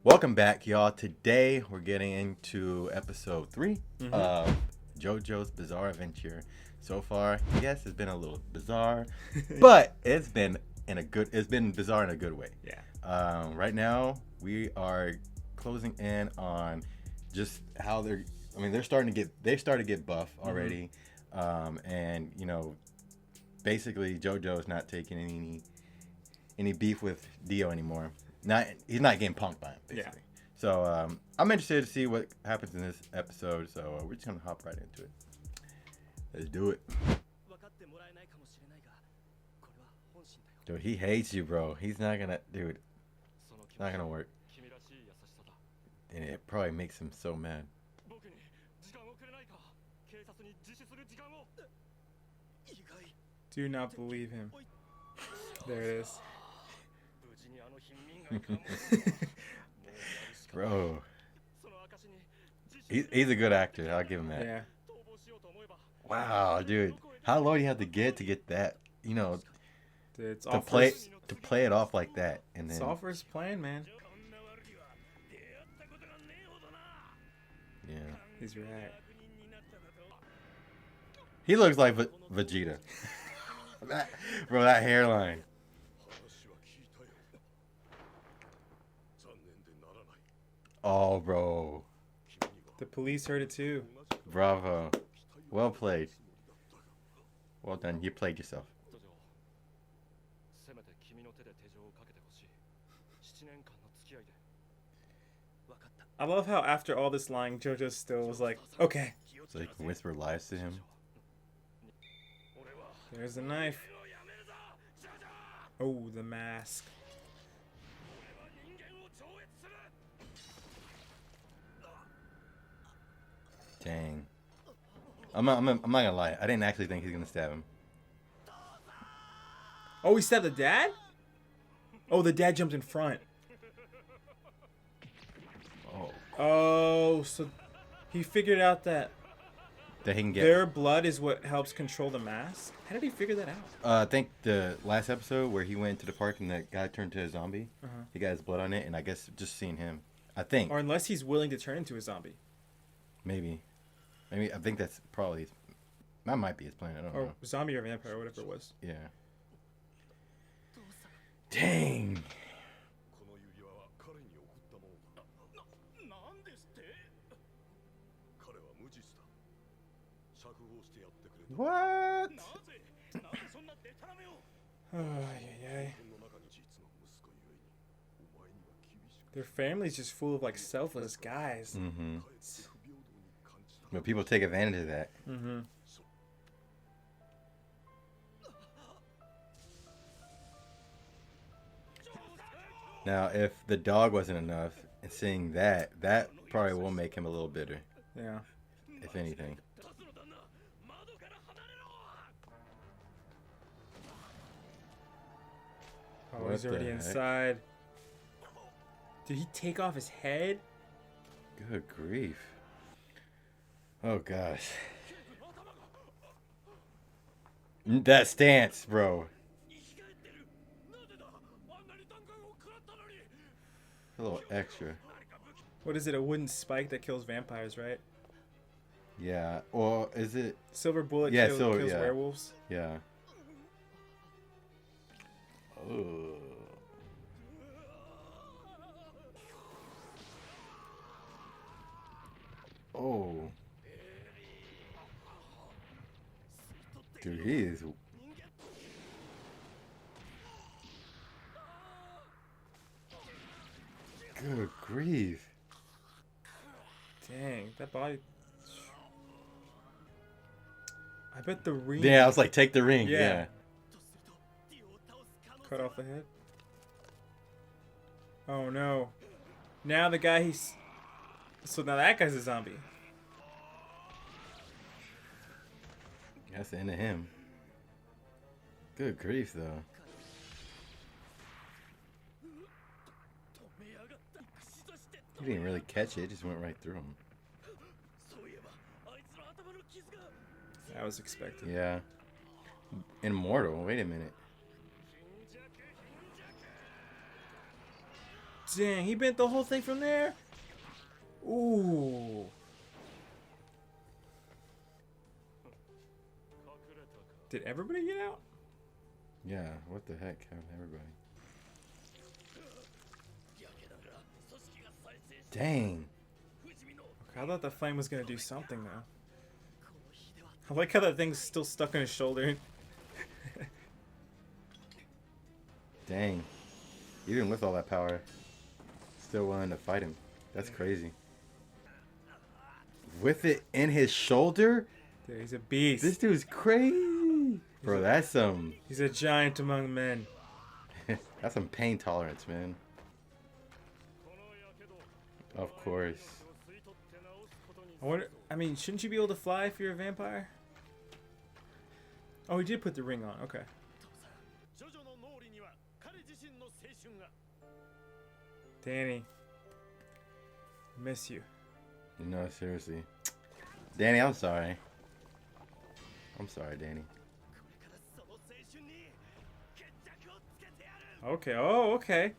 Welcome back, y'all. Today we're getting into episode 3 of JoJo's Bizarre Adventure. So far, yes, it's been a little bizarre, but it's been bizarre in a good way. Yeah. Right now we are closing in on just how they started to get buff already. And basically JoJo's not taking any beef with Dio anymore. He's not getting punked by him, basically. Yeah. So I'm interested to see what happens in this episode. So we're just gonna hop right into it. Let's do it. Dude, he hates you, bro. He's not gonna, dude. It's not gonna work. And it probably makes him so mad. Do not believe him. There it is. Bro, he's a good actor. I'll give him that. Yeah. Wow, dude, how low do you have to get that? Dude, it's to play it off like that, and then it's all for his plan, man. Yeah, he's right. He looks like Vegeta. Bro, that hairline. Oh, bro. The police heard it too. Bravo. Well played. Well done. You played yourself. I love how after all this lying, JoJo still was like, okay. So he can whisper lies to him. There's the knife. Oh, the mask. Dang. I'm not gonna lie. I didn't actually think he's gonna stab him. Oh, he stabbed the dad? Oh, the dad jumped in front. Oh, so he figured out that he can get their blood is what helps control the mask? How did he figure that out? I think the last episode where he went to the park and that guy turned to a zombie, he got his blood on it, and I guess just seeing him, I think. Or unless he's willing to turn into a zombie. Maybe I think that might be his plan. I don't know. Zombie or vampire, whatever it was. Yeah. Dang. What? Their family's just full of like selfless guys. Mm-hmm. But people take advantage of that. Mm-hmm. Now, if the dog wasn't enough, and seeing that probably will make him a little bitter. Yeah. If anything. Oh, he's already inside. Did he take off his head? Good grief. Oh, gosh. That stance, bro. A little extra. What is it? A wooden spike that kills vampires, right? Yeah. Or is it... Silver bullet kills werewolves? Yeah. Oh. Oh. Dude, he is... Good grief. Dang, that body... I bet the ring... Yeah, I was like, take the ring. Yeah. Cut off the head. Oh, no. Now the guy he's... So now that guy's a zombie. That's the end of him. Good grief, though. He didn't really catch it. It just went right through him. I was expecting. Yeah. Immortal. Wait a minute. Dang, he bent the whole thing from there? Ooh. Did everybody get out? Yeah, what the heck happened to everybody? Dang. Okay, I thought the flame was gonna do something though. I like how that thing's still stuck on his shoulder. Dang. Even with all that power, still willing to fight him. That's crazy. With it in his shoulder? Dude, he's a beast. This dude's crazy. Bro, that's some... He's a giant among men. That's some pain tolerance, man. Of course. I mean, shouldn't you be able to fly if you're a vampire? Oh, he did put the ring on. Okay. Danny. Miss you. No, seriously. Danny, I'm sorry. I'm sorry, Danny. Okay. Oh, okay.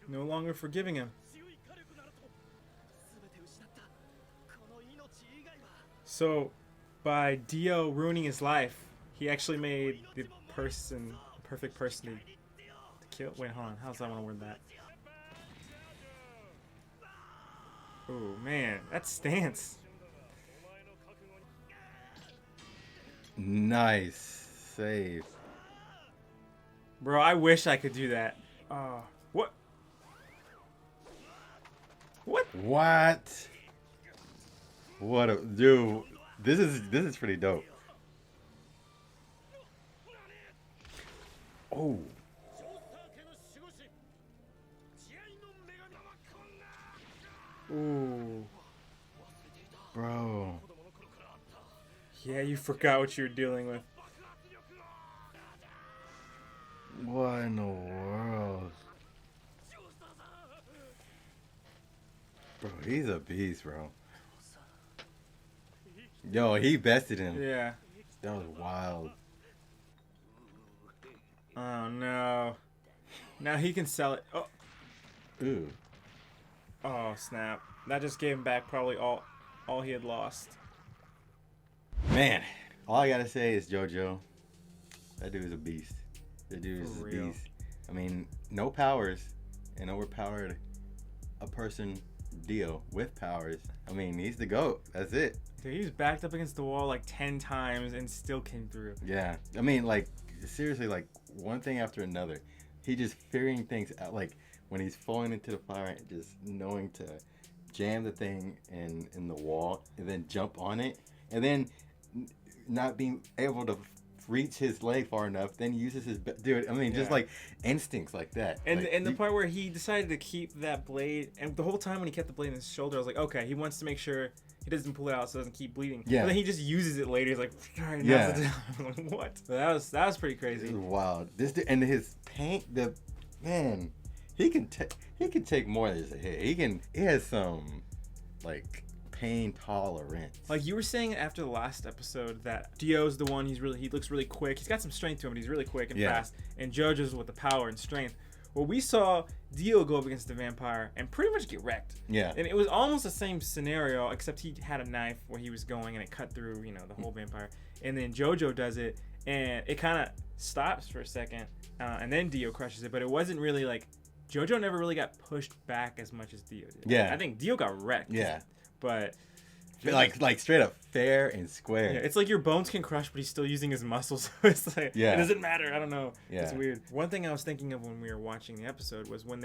No longer forgiving him. So, by Dio ruining his life, he actually made the perfect person to kill. Wait, hold on. How's I want to word that? Oh man, that stance. Nice save. Bro, I wish I could do that. What? What? What? What a dude. This is pretty dope. Oh. Ooh. Bro. Yeah, you forgot what you were dealing with. What in the world? Bro, he's a beast, bro. Yo, he bested him. Yeah. That was wild. Oh no. Now he can sell it. Oh. Ooh. Oh snap. That just gave him back probably all he had lost. Man, all I gotta say is JoJo. That dude is a beast. That dude is a beast. I mean, no powers and overpowered a person Dio with powers. I mean, he's the GOAT. That's it. Dude, he was backed up against the wall like 10 times and still came through. Yeah. I mean, like, seriously, like, one thing after another. He just figuring things out. Like, when he's falling into the fire and just knowing to jam the thing in the wall and then jump on it. And then not being able to reach his leg far enough, then he uses his dude. I mean, just like instincts like that. And like, and the part where he decided to keep that blade, and the whole time when he kept the blade in his shoulder, I was like, okay, he wants to make sure he doesn't pull it out so it doesn't keep bleeding. Yeah. But then he just uses it later. He's like, all right, yeah. now's the time. I'm like, what? So that was pretty crazy. This is wild. This dude, and his paint, the man, he can take more than just a hit. He has some like pain tolerance. Like you were saying after the last episode that Dio's the one, he looks really quick. He's got some strength to him, but he's really quick and fast. And JoJo's with the power and strength. Well, we saw Dio go up against the vampire and pretty much get wrecked. Yeah. And it was almost the same scenario, except he had a knife where he was going and it cut through, the whole vampire. And then JoJo does it and it kind of stops for a second. And then Dio crushes it, but it wasn't really like JoJo never really got pushed back as much as Dio did. Yeah. I think Dio got wrecked. Yeah. But like straight up fair and square. yeah, it's like your bones can crush, but he's still using his muscles. So it's like it doesn't matter. I don't know. Yeah. It's weird. One thing I was thinking of when we were watching the episode was when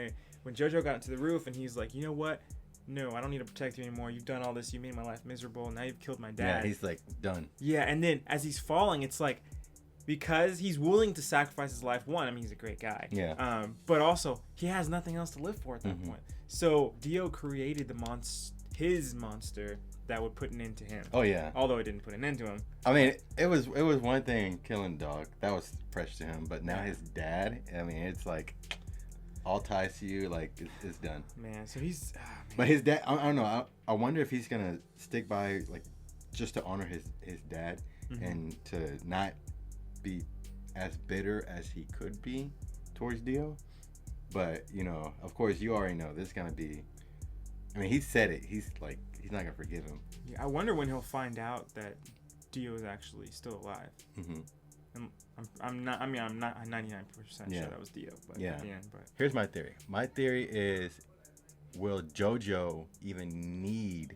JoJo got into the roof and he's like, you know what? No, I don't need to protect you anymore. You've done all this. You made my life miserable. Now you've killed my dad. Yeah, he's like done. Yeah, and then as he's falling, it's like because he's willing to sacrifice his life. One, I mean, he's a great guy. Yeah. But also he has nothing else to live for at that point. So Dio created his monster that would put an end to him. Oh yeah. Although it didn't put an end to him. I mean, it was one thing killing dog. That was precious to him, but now his dad, I mean, it's like all ties to you, like it's done. Man, so he's But his dad, I don't know. I wonder if he's going to stick by like just to honor his dad and to not be as bitter as he could be towards Dio. But you know, of course, you already know this is gonna be. I mean, he said it. He's like, he's not gonna forgive him. Yeah, I wonder when he'll find out that Dio is actually still alive. Mm-hmm. I'm not. I mean, I'm not 99% sure that was Dio. But yeah. At the end, but Here's my theory. My theory is, will JoJo even need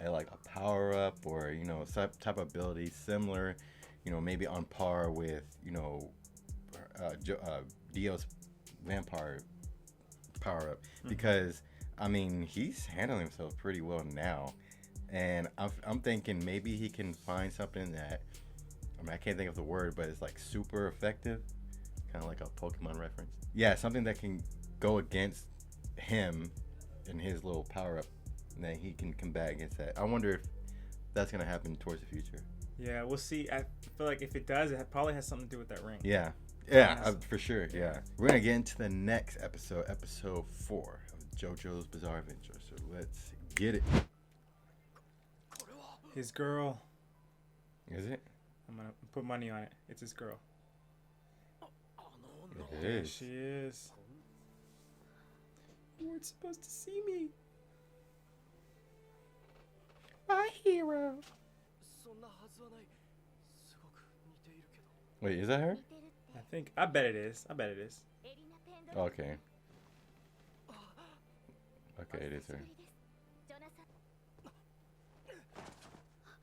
a power up or type of ability similar, maybe on par with Dio's vampire power up? Because I mean, he's handling himself pretty well now, and I'm thinking maybe he can find something that, I mean, I can't think of the word, but it's like super effective, kind of like a Pokemon reference. Yeah, something that can go against him and his little power up, and then he can combat against that. I wonder if that's gonna happen towards the future. Yeah, we'll see. I feel like if it does, it probably has something to do with that ring. Yeah, for sure. Yeah, we're gonna get into the next episode 4 of JoJo's Bizarre Adventure. So let's get it. His girl. Is it? I'm gonna put money on it. It's his girl. It is. She is. You weren't supposed to see me. My hero. Wait, is that her? I bet it is. Okay. Okay, it is her.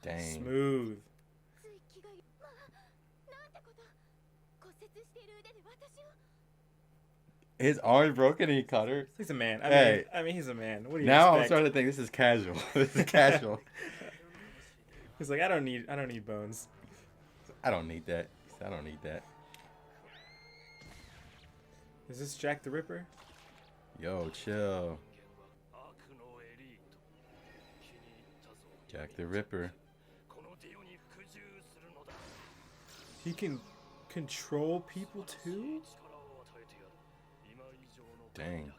Dang. Smooth. His arm's broken and he caught her. He's a man. I mean, he's a man. What do you now expect? I'm starting to think this is casual. This is casual. He's like, I don't need bones. I don't need that. I don't need that. Is this Jack the Ripper? Yo, chill. Jack the Ripper. He can control people too? Dang.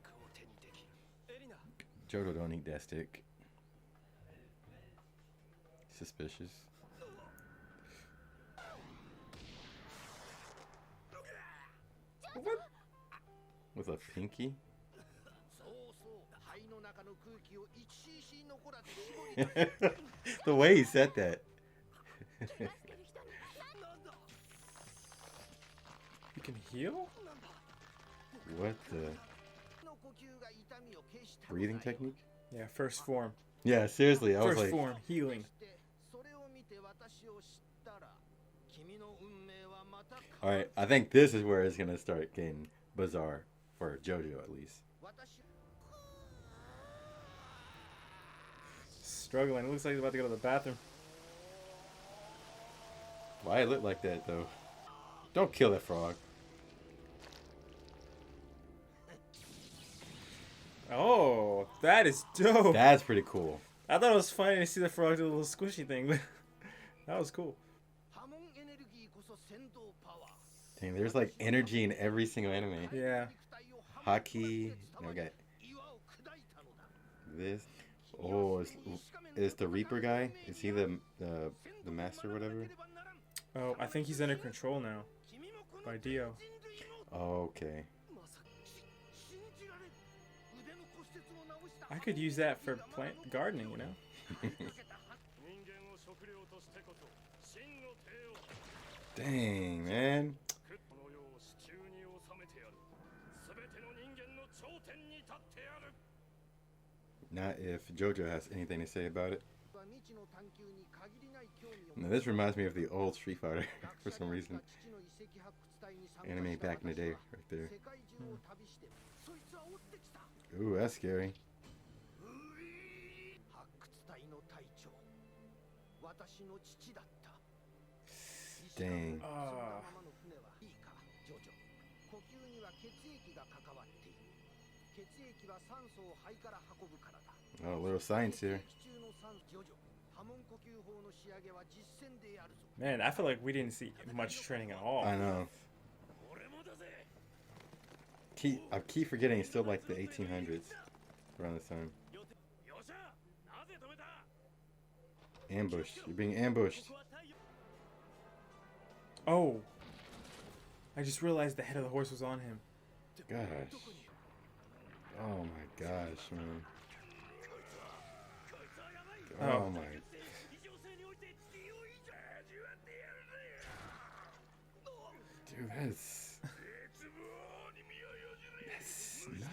JoJo don't eat that stick. Suspicious. What? With a pinky? The way he said that. You can heal? What the? Breathing technique? Yeah, first form. Yeah, seriously. I was First like, form, healing. alright, I think this is where it's gonna start getting bizarre for JoJo at least. Struggling. It looks like he's about to go to the bathroom. Why it look like that though? Don't kill that frog. Oh, that is dope. That's pretty cool. I thought it was funny to see the frog do a little squishy thing, but that was cool. Dang, there's like energy in every single anime. Yeah. Hockey. We got this. Oh, is the Reaper guy? Is he the master or whatever? Oh, I think he's under control now by Dio. Okay. I could use that for plant gardening, you know? Dang, man. Not if JoJo has anything to say about it. Now, this reminds me of the old Street Fighter for some reason. Anime back in the day, right there. Ooh, that's scary. Dang. Oh, a little science here. Man, I feel like we didn't see much training at all. I know. I keep forgetting it's still like the 1800s around this time. Ambushed. You're being ambushed. Oh. I just realized the head of the horse was on him. Gosh. Oh my gosh, man. Oh. Oh my. Dude, that's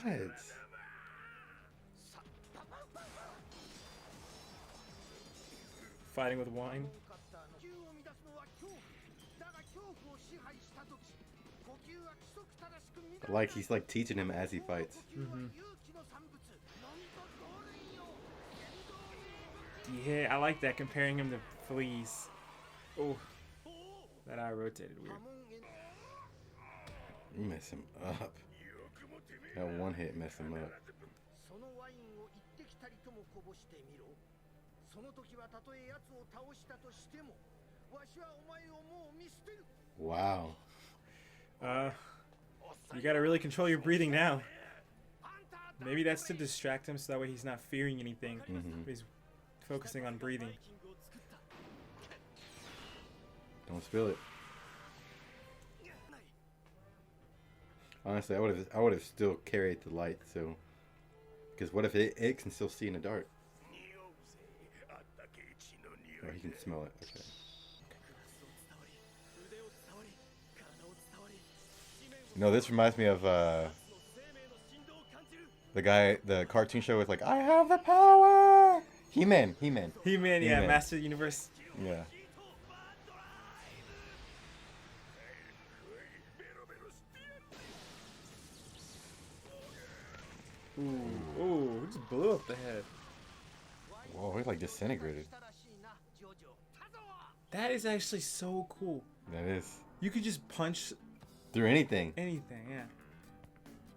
nuts. Fighting with wine. Like he's like teaching him as he fights. Mm-hmm. Yeah, I like that, comparing him to fleas. Oh, that eye rotated weird. You mess him up. That one hit messed him up. Wow. You gotta really control your breathing now. Maybe that's to distract him so that way he's not fearing anything. Mm-hmm. He's focusing on breathing. Don't spill it. Honestly, I would have still carried the light, so because what if it can still see in the dark? Or he can smell it. Okay. No, this reminds me of the cartoon show with like, I have the power. He-Man, yeah, He-Man. Master of the Universe. Yeah. Ooh, just blew up the head. Whoa, he like disintegrated. That is actually so cool. That is. You could just punch Through anything. anything, yeah.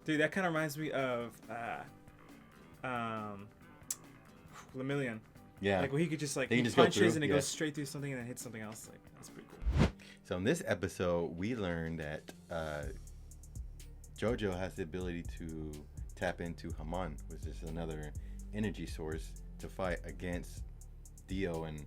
Dude, that kind of reminds me of Lemillion. Yeah. Like where he could just like He he can just go punches through, and it yeah. goes straight through something and then hits something else. Like that's pretty cool. So in this episode, we learned that JoJo has the ability to tap into Haman, which is another energy source to fight against Dio and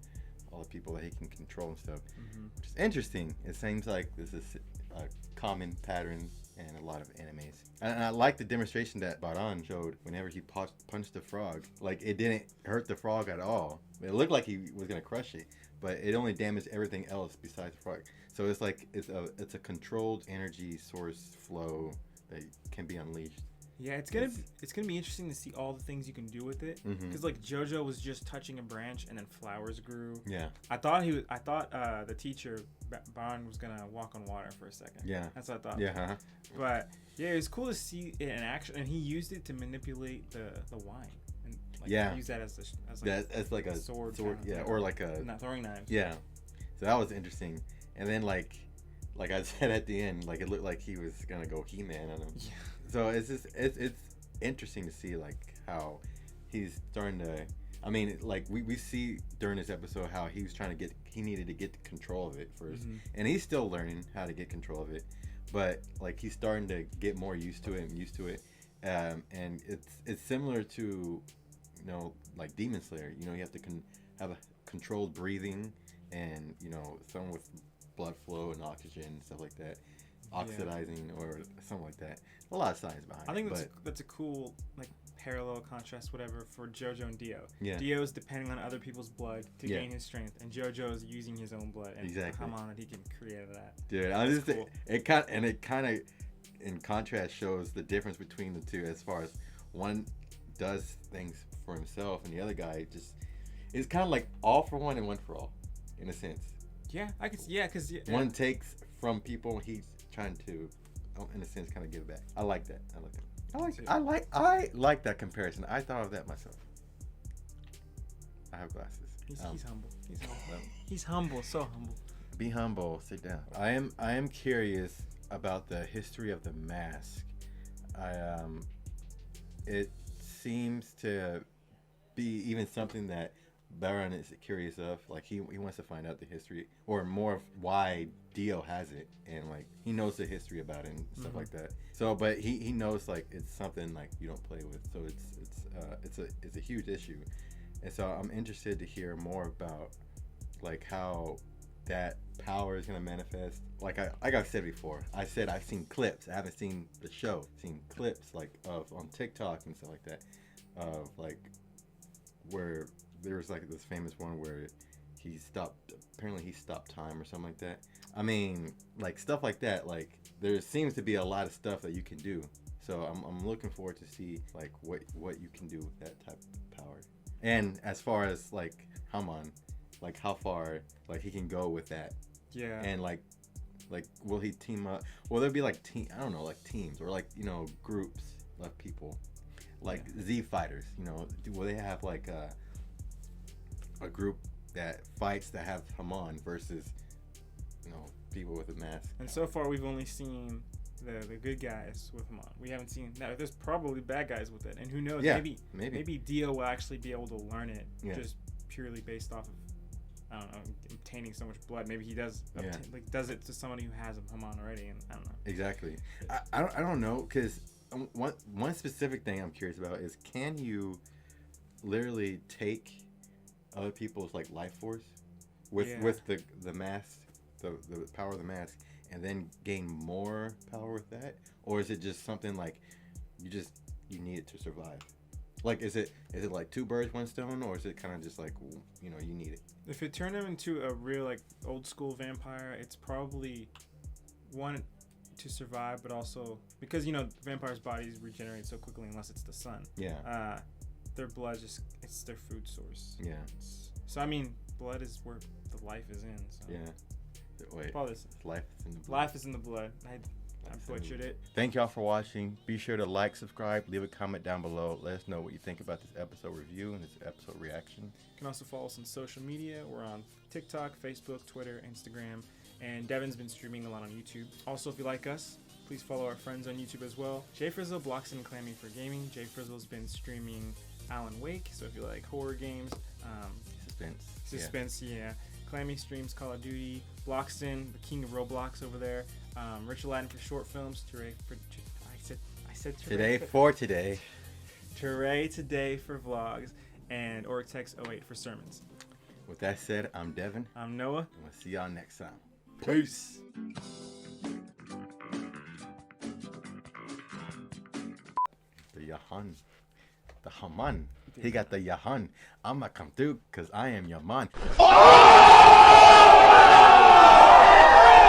all the people that he can control and stuff. Mm-hmm. Which is interesting. It seems like this is a common pattern in a lot of animes. And I like the demonstration that Baran showed whenever he punched the frog. Like, it didn't hurt the frog at all. It looked like he was going to crush it, but it only damaged everything else besides the frog. So it's like it's a controlled energy source flow that can be unleashed. Yeah, it's gonna be interesting to see all the things you can do with it. Mhm. Because like JoJo was just touching a branch and then flowers grew. Yeah. I thought the teacher Baran was gonna walk on water for a second. Yeah. That's what I thought. Yeah. Huh? But yeah, it was cool to see it in action, and he used it to manipulate the wine. And like, Yeah. use that as That's like a sword. sword, kind of yeah, thing. or like a Not throwing knives. yeah. So that was interesting. And then like I said at the end, like it looked like he was gonna go He-Man on him. Yeah. So it's just it's interesting to see like how he's starting to. I mean, like we see during this episode how he was trying to he needed to get control of it 1st, Mhm. and he's still learning how to get control of it. But like he's starting to get more used to it, and it's similar to like Demon Slayer. You have to have a controlled breathing, and someone with blood flow and oxygen and stuff like that, oxidizing or something like that. A lot of science behind it. I think but that's a cool like parallel contrast, whatever, for JoJo and Dio. Yeah. Dio's depending on other people's blood to Yeah. gain his strength, and JoJo's using his own blood. And Exactly. Haman, that he can create that. dude, That's cool. it kind of in contrast shows the difference between the two, as far as one does things for himself and the other guy just is kind of like all for one and one for all, in a sense. Yeah, I could. Yeah, because One takes from people, he's trying to, in a sense, kind of give back. I like that. I like that comparison. I thought of that myself. I have glasses. He's humble. He's humble. He's humble. So humble. Be humble. Sit down. I am curious about the history of the mask. It seems to be even something that Baron is curious of. Like he wants to find out the history, or more of why Dio has it, and like he knows the history about it and stuff like that. So, but he knows like it's something like you don't play with. So it's a huge issue, and so I'm interested to hear more about like how that power is gonna manifest. Like I've said before, I said I've seen clips. I haven't seen the show. I've seen clips like of on TikTok and stuff like that, of like where there was like this famous one where he stopped. Apparently he stopped time or something like that. I mean, like stuff like that. Like there seems to be a lot of stuff that you can do. So I'm looking forward to see like what you can do with that type of power. And as far as like Haman, like how far like he can go with that. Yeah. And like will he team up? Well, there'll be like I don't know, like teams or like, you know, groups of people, like Z fighters. You know, will they have like a group that fights that have Haman versus, you know, people with a mask? And so far we've only seen the good guys with Haman. We haven't seen that. There's probably bad guys with it, and who knows? Yeah, maybe Dio will actually be able to learn it just purely based off of, I don't know, obtaining so much blood. Maybe he does does it to somebody who has a Haman already, and I don't know. Exactly. I don't know, because one specific thing I'm curious about is, can you literally take other people's like life force with the mask, the power of the mask, and then gain more power with that? Or is it just something like you need it to survive? Like, is it like two birds, one stone, or is it kind of just like, you know, you need it? If it turned him into a real like old school vampire, it's probably one to survive, but also because, you know, vampires' bodies regenerate so quickly unless it's the sun. Yeah. Their blood it's their food source. Yeah. So I mean, blood is where the life is in. So. Yeah. Wait. Life is in the blood. Life is in the blood. I butchered it. Thank y'all for watching. Be sure to like, subscribe, leave a comment down below. Let us know what you think about this episode review and this episode reaction. You can also follow us on social media. We're on TikTok, Facebook, Twitter, Instagram, and Devin's been streaming a lot on YouTube. Also, if you like us, please follow our friends on YouTube as well. Jfrizl, Bloxtun, and Klamii for gaming. Jfrizl's been streaming Alan Wake, so if you like horror games, suspense, yeah. Klamii streams Call of Duty. Bloxtun, the king of Roblox over there. Richard Latin for short films. Toure for I said Toure Toure today for vlogs, and Ortex08 for sermons. With that said, I'm Devin. I'm Noah. And we'll see y'all next time. Peace. The Yahan. The Haman. He got the Yahan. I'ma come through because I am your man. Oh!